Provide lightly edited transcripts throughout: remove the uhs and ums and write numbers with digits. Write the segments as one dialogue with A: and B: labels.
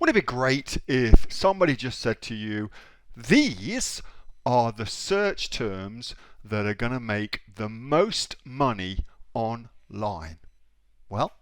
A: Wouldn't it be great if somebody just said to you, these are the search terms that are going to make the most money online? Well,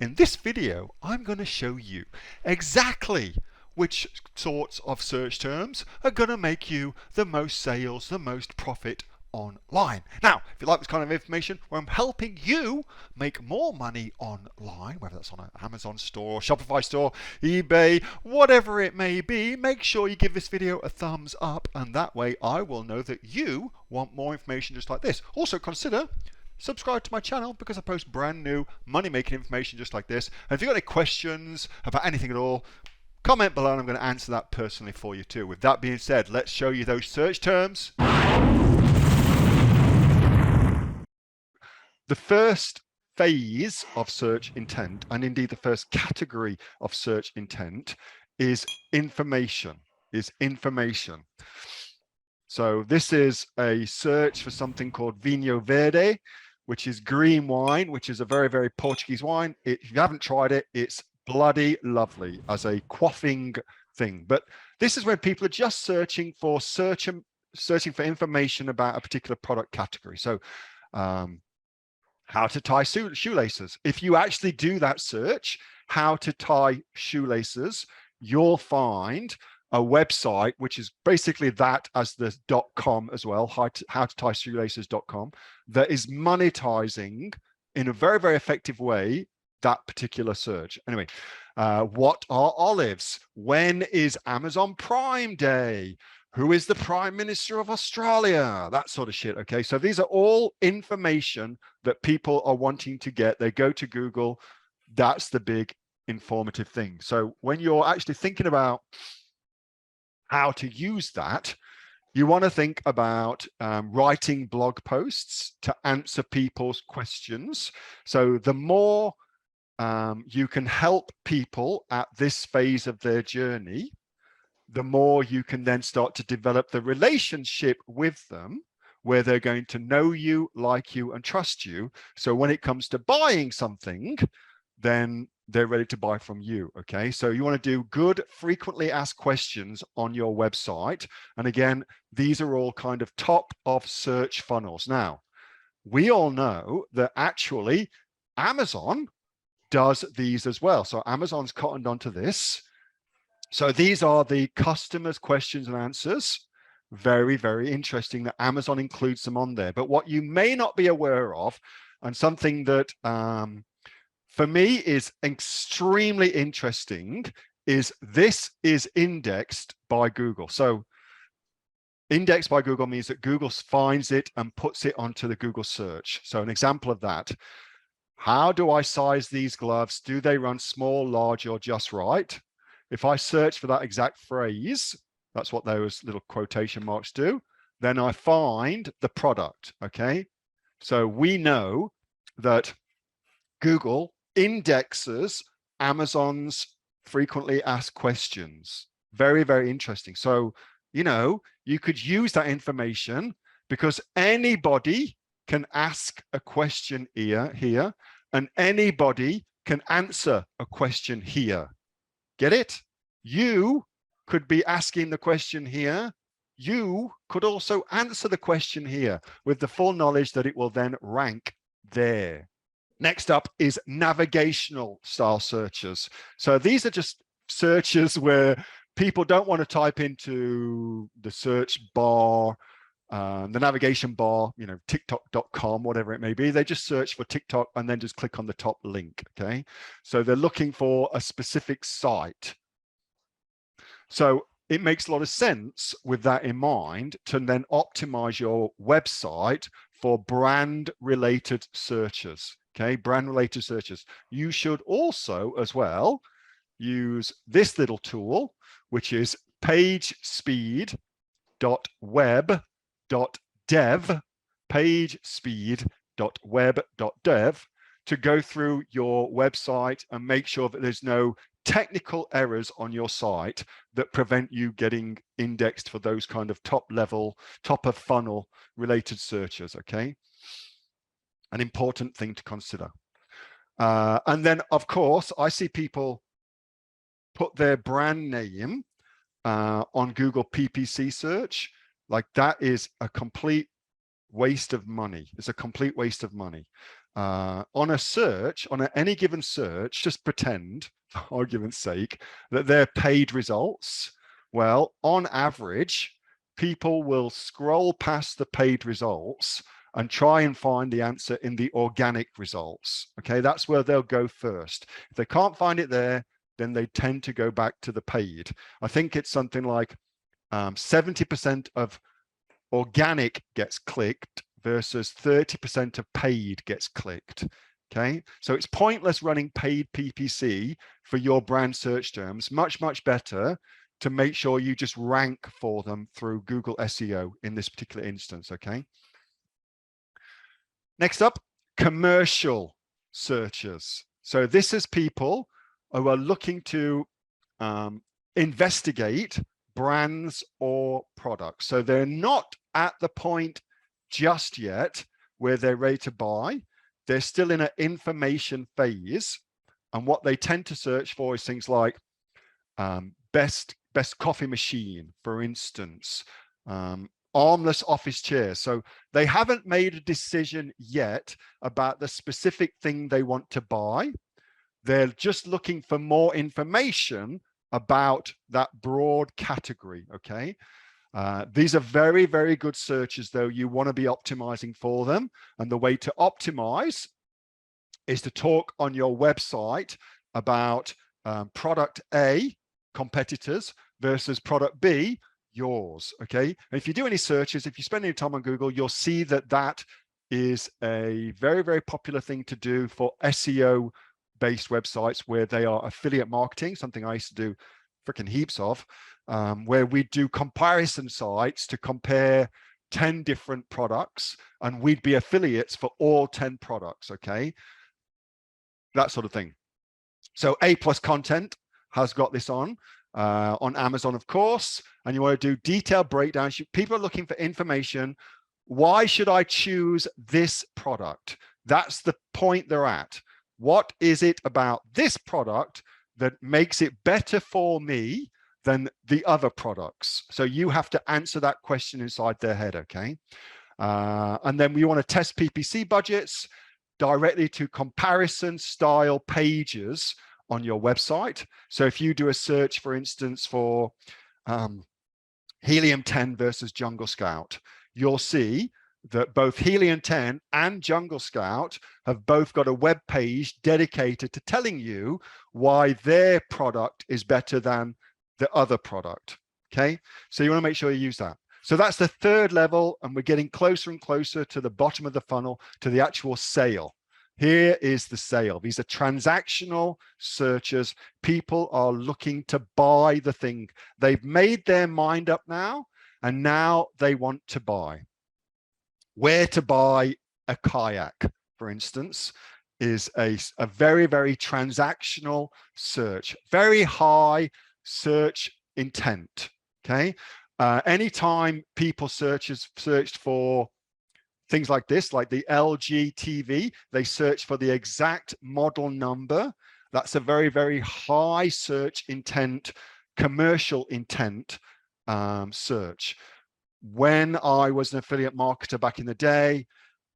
A: in this video, I'm going to show you exactly which sorts of search terms are going to make you the most sales, the most profit online. Now, if you like this kind of information where I'm helping you make more money online, whether that's on an Amazon store, Shopify store, eBay, whatever it may be, make sure you give this video a thumbs up, and that way I will know that you want more information just like this. Also consider subscribe to my channel because I post brand new money making information just like this. And if you've got any questions about anything at all, comment below and I'm going to answer that personally for you too. With that being said, let's show you those search terms. The first phase of search intent, and indeed the first category of search intent, is information. So this is a search for something called Vinho Verde, which is green wine, which is a very, very Portuguese wine. If you haven't tried it, it's bloody lovely as a quaffing thing. But this is where people are just searching for information about a particular product category. So how to tie shoelaces. If you actually do that search, how to tie shoelaces, you'll find a website, which is basically that as the .com as well, how to tie shoelaces.com, that is monetizing in a very, very effective way that particular search. Anyway, what are olives? When is Amazon Prime Day? Who is the Prime Minister of Australia? That sort of shit. Okay, so these are all information that people are wanting to get. They go to Google. That's the big informative thing. So when you're actually thinking about how to use that, you want to think about writing blog posts to answer people's questions. So the more you can help people at this phase of their journey, the more you can then start to develop the relationship with them where they're going to know you, like you, and trust you. So when it comes to buying something, then they're ready to buy from you. Okay, so you want to do good frequently asked questions on your website. And again, these are all kind of top of search funnels. Now, we all know that actually Amazon does these as well. So Amazon's cottoned onto this. So these are the customers' questions and answers. Very, very interesting that Amazon includes them on there. But what you may not be aware of, and something that for me is extremely interesting, is this is indexed by Google. So indexed by Google means that Google finds it and puts it onto the Google search. So an example of that, how do I size these gloves? Do they run small, large, or just right? If I search for that exact phrase, that's what those little quotation marks do, then I find the product, okay? So we know that Google indexes Amazon's frequently asked questions. Very, very interesting. So, you know, you could use that information because anybody can ask a question here, and anybody can answer a question here. Get it? You could be asking the question here. You could also answer the question here with the full knowledge that it will then rank there. Next up is navigational style searches. So these are just searches where people don't want to type into the search bar, the navigation bar, you know, tiktok.com, whatever it may be. They just search for TikTok and then just click on the top link, okay? So they're looking for a specific site. So it makes a lot of sense with that in mind to then optimize your website for brand related searches, okay? Brand related searches. You should also as well use this little tool, which is pagespeed.web.dev, pagespeed.web.dev, to go through your website and make sure that there's no technical errors on your site that prevent you getting indexed for those kind of top level, top of funnel related searches, okay? An important thing to consider. And then of course, I see people put their brand name on Google PPC search, like that is a complete waste of money. It's a complete waste of money. On a search, on any given search, just pretend, for argument's sake, that they're paid results. Well, on average, people will scroll past the paid results and try and find the answer in the organic results. Okay, that's where they'll go first. If they can't find it there, then they tend to go back to the paid. I think it's something like 70% of organic gets clicked versus 30% of paid gets clicked. Okay, so it's pointless running paid PPC for your brand search terms. Much, much better to make sure you just rank for them through Google SEO in this particular instance. Okay. Next up, commercial searches. So this is people who are looking to investigate brands or products. So they're not at the point just yet where they're ready to buy. They're still in an information phase. And what they tend to search for is things like best coffee machine, for instance, armless office chairs. So they haven't made a decision yet about the specific thing they want to buy. They're just looking for more information about that broad category. Okay. These are very, very good searches, though. You want to be optimizing for them. And the way to optimize is to talk on your website about product A, competitors, versus product B, yours. Okay. And if you do any searches, if you spend any time on Google, you'll see that that is a very, very popular thing to do for SEO based websites where they are affiliate marketing, something I used to do freaking heaps of, where we do comparison sites to compare 10 different products, and we'd be affiliates for all 10 products. Okay. That sort of thing. So A+ content has got this on Amazon, of course, and you want to do detailed breakdowns. People are looking for information. Why should I choose this product? That's the point they're at. What is it about this product that makes it better for me than the other products? So you have to answer that question inside their head. Okay. And then we want to test PPC budgets directly to comparison style pages on your website. So if you do a search, for instance, for Helium 10 versus Jungle Scout, you'll see that both Helium 10 and Jungle Scout have both got a web page dedicated to telling you why their product is better than the other product. Okay, so you want to make sure you use that. So that's the third level, and we're getting closer and closer to the bottom of the funnel, to the actual sale. Here is the sale. These are transactional searches. People are looking to buy the thing. They've made their mind up now, and now they want to buy. Where to buy a kayak, for instance, is a very, very transactional search, very high search intent. Okay. Anytime people searched for things like this, like the LG TV, they search for the exact model number. That's a very, very high search intent, commercial intent search. When I was an affiliate marketer back in the day,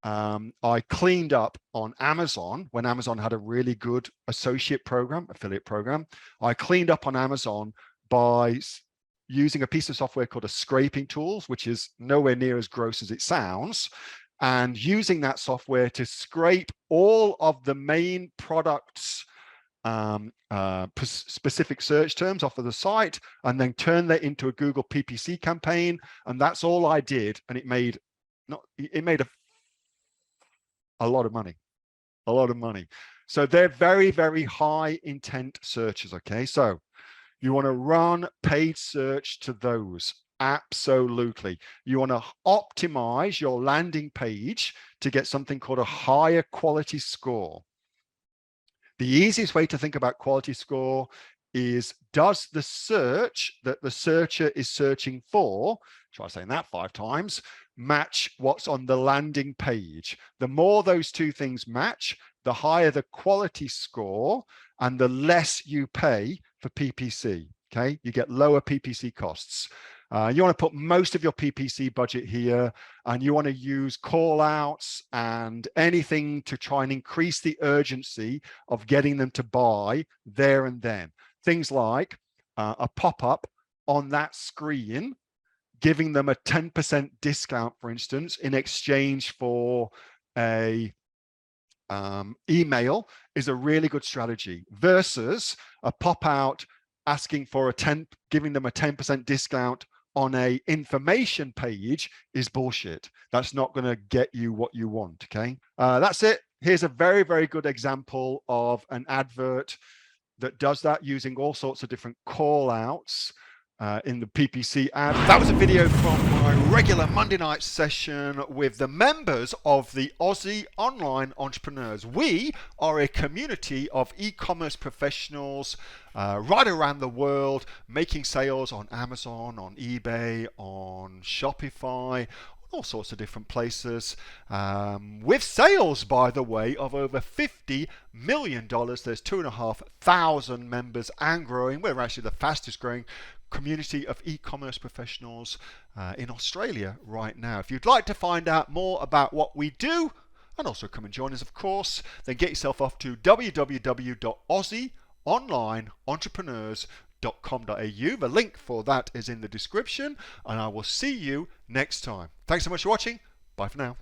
A: I cleaned up on Amazon when Amazon had a really good affiliate program. I cleaned up on Amazon by using a piece of software called a scraping tools, which is nowhere near as gross as it sounds, and using that software to scrape all of the main products specific search terms off of the site, and then turn that into a Google PPC campaign. And that's all I did, and it made a lot of money. So they're very, very high intent searches. Okay, so you want to run paid search to those. Absolutely. You want to optimize your landing page to get something called a higher quality score. The easiest way to think about quality score is, does the search that the searcher is searching for, try saying that 5 times, match what's on the landing page? The more those two things match, the higher the quality score and the less you pay for PPC. Okay, you get lower PPC costs. You want to put most of your PPC budget here, and you want to use call outs and anything to try and increase the urgency of getting them to buy there and then. Things like a pop-up on that screen, giving them a 10% discount, for instance, in exchange for a email is a really good strategy, versus a pop-out asking for giving them a 10% discount on a information page is bullshit. That's not going to get you what you want. Okay, that's it. Here's a very, very good example of an advert that does that using all sorts of different call outs in the PPC ad. That was a video from my regular Monday night session with the members of the Aussie Online Entrepreneurs. We are a community of e-commerce professionals right around the world, making sales on Amazon, on eBay, on Shopify, all sorts of different places, with sales, by the way, of over $50 million. There's 2,500 members and growing. We're actually the fastest growing community of e-commerce professionals in Australia right now. If you'd like to find out more about what we do, and also come and join us, of course, then get yourself off to www.aussieonlineentrepreneurs.com.au. The link for that is in the description, and I will see you next time. Thanks so much for watching. Bye for now.